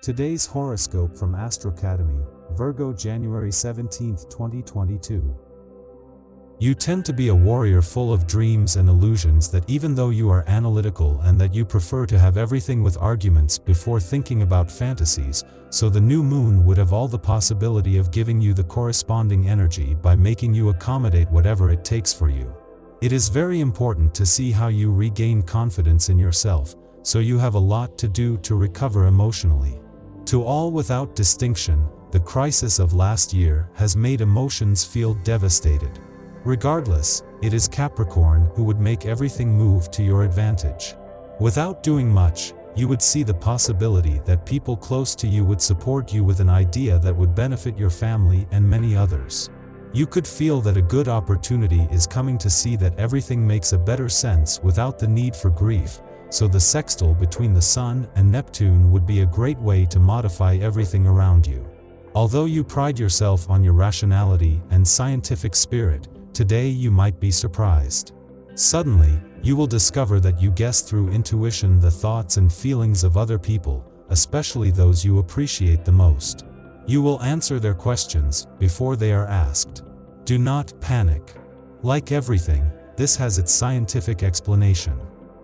Today's horoscope from Astrocademy, Virgo January 17, 2022. You tend to be a warrior full of dreams and illusions, that even though you are analytical and that you prefer to have everything with arguments before thinking about fantasies, so the new moon would have all the possibility of giving you the corresponding energy by making you accommodate whatever it takes for you. It is very important to see how you regain confidence in yourself, so you have a lot to do to recover emotionally. To all without distinction, the crisis of last year has made emotions feel devastated. Regardless, it is Capricorn who would make everything move to your advantage. Without doing much, you would see the possibility that people close to you would support you with an idea that would benefit your family and many others. You could feel that a good opportunity is coming to see that everything makes a better sense without the need for grief. So the sextile between the Sun and Neptune would be a great way to modify everything around you. Although you pride yourself on your rationality and scientific spirit, today you might be surprised. Suddenly, you will discover that you guess through intuition the thoughts and feelings of other people, especially those you appreciate the most. You will answer their questions before they are asked. Do not panic. Like everything, this has its scientific explanation.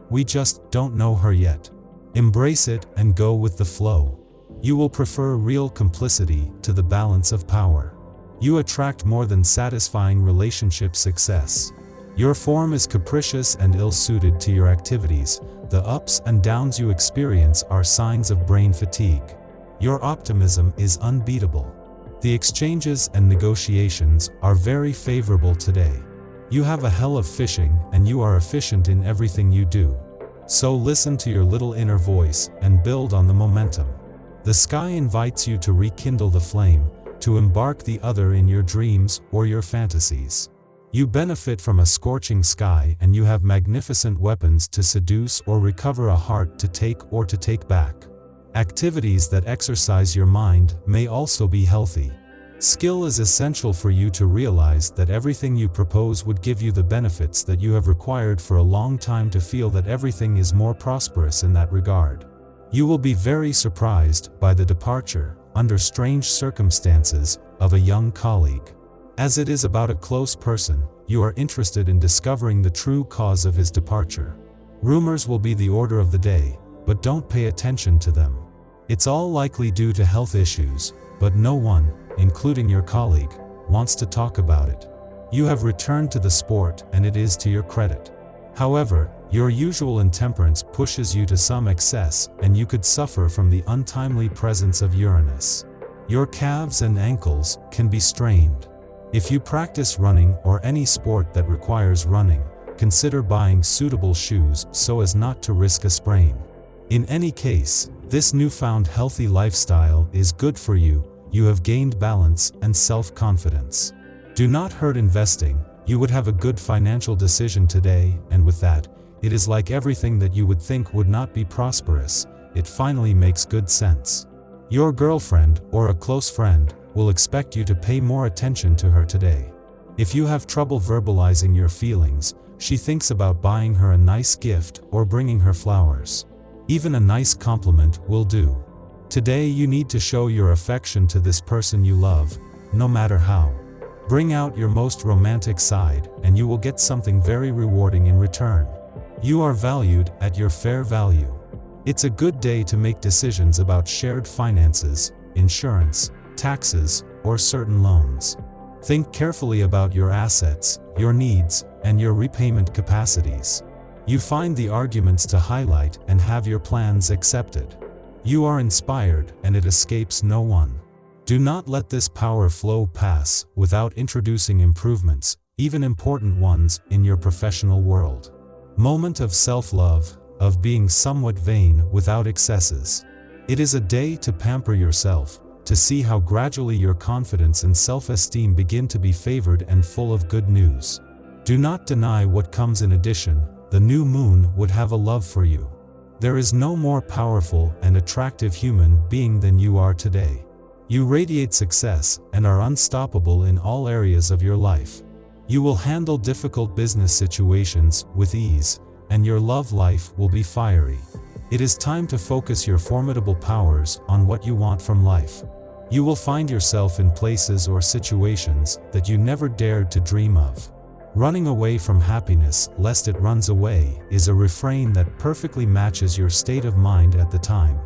We just don't know her yet. Embrace it and go with the flow. You will prefer real complicity to the balance of power. You attract more than satisfying relationship success. Your form is capricious and ill-suited to your activities. The ups and downs you experience are signs of brain fatigue. Your optimism is unbeatable. The exchanges and negotiations are very favorable today. You have a hell of fishing and you are efficient in everything you do. So listen to your little inner voice and build on the momentum. The sky invites you to rekindle the flame, to embark the other in your dreams or your fantasies. You benefit from a scorching sky and you have magnificent weapons to seduce or recover a heart to take or to take back. Activities that exercise your mind may also be healthy. Skill is essential for you to realize that everything you propose would give you the benefits that you have required for a long time to feel that everything is more prosperous in that regard. You will be very surprised by the departure, under strange circumstances, of a young colleague. As it is about a close person, you are interested in discovering the true cause of his departure. Rumors will be the order of the day, but don't pay attention to them. It's all likely due to health issues, but no one, including your colleague, wants to talk about it. You have returned to the sport and it is to your credit. However, your usual intemperance pushes you to some excess and you could suffer from the untimely presence of Uranus. Your calves and ankles can be strained. If you practice running or any sport that requires running, consider buying suitable shoes so as not to risk a sprain. In any case, this newfound healthy lifestyle is good for you. You have gained balance and self-confidence. Do not hurt investing. You would have a good financial decision today, and with that, it is like everything that you would think would not be prosperous, it finally makes good sense. Your girlfriend or a close friend will expect you to pay more attention to her today. If you have trouble verbalizing your feelings, she thinks about buying her a nice gift or bringing her flowers. Even a nice compliment will do. Today you need to show your affection to this person you love, no matter how. Bring out your most romantic side and you will get something very rewarding in return. You are valued at your fair value. It's a good day to make decisions about shared finances, insurance, taxes, or certain loans. Think carefully about your assets, your needs, and your repayment capacities. You find the arguments to highlight and have your plans accepted. You are inspired and it escapes no one. Do not let this power flow pass without introducing improvements, even important ones, in your professional world. Moment of self-love, of being somewhat vain without excesses. It is a day to pamper yourself, to see how gradually your confidence and self-esteem begin to be favored and full of good news. Do not deny what comes in addition. The new moon would have a love for you. There is no more powerful and attractive human being than you are today. You radiate success and are unstoppable in all areas of your life. You will handle difficult business situations with ease, and your love life will be fiery. It is time to focus your formidable powers on what you want from life. You will find yourself in places or situations that you never dared to dream of. Running away from happiness lest it runs away is a refrain that perfectly matches your state of mind at the time.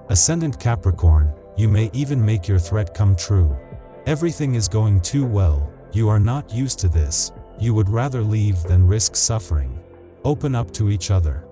Ascendant Capricorn, you may even make your threat come true. Everything is going too well, you are not used to this, you would rather leave than risk suffering. Open up to each other.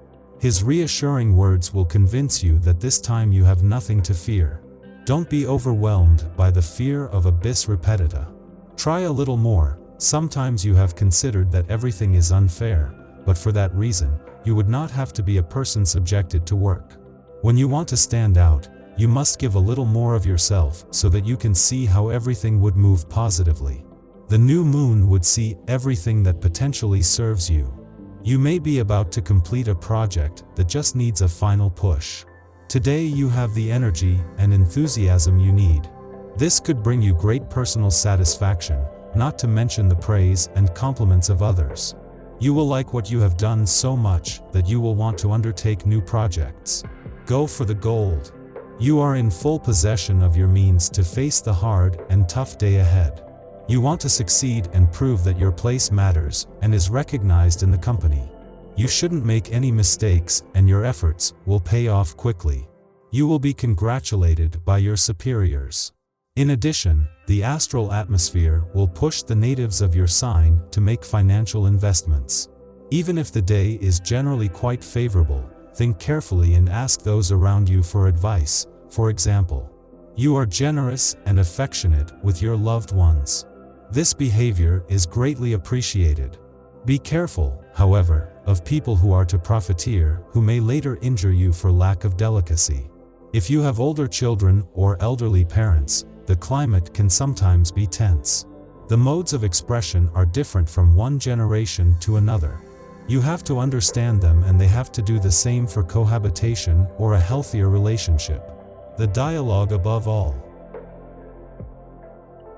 His reassuring words will convince you that this time you have nothing to fear. Don't be overwhelmed by the fear of abyss repetita. Try a little more. Sometimes you have considered that everything is unfair, but for that reason, you would not have to be a person subjected to work. When you want to stand out, you must give a little more of yourself so that you can see how everything would move positively. The new moon would see everything that potentially serves you. You may be about to complete a project that just needs a final push. Today you have the energy and enthusiasm you need. This could bring you great personal satisfaction, not to mention the praise and compliments of others. You will like what you have done so much that you will want to undertake new projects. Go for the gold. You are in full possession of your means to face the hard and tough day ahead. You want to succeed and prove that your place matters and is recognized in the company. You shouldn't make any mistakes and your efforts will pay off quickly. You will be congratulated by your superiors. In addition, the astral atmosphere will push the natives of your sign to make financial investments. Even if the day is generally quite favorable, think carefully and ask those around you for advice. For example, you are generous and affectionate with your loved ones. This behavior is greatly appreciated. Be careful, however, of people who are to profiteer who may later injure you for lack of delicacy. If you have older children or elderly parents, the climate can sometimes be tense. The modes of expression are different from one generation to another. You have to understand them and they have to do the same for cohabitation or a healthier relationship. The dialogue above all.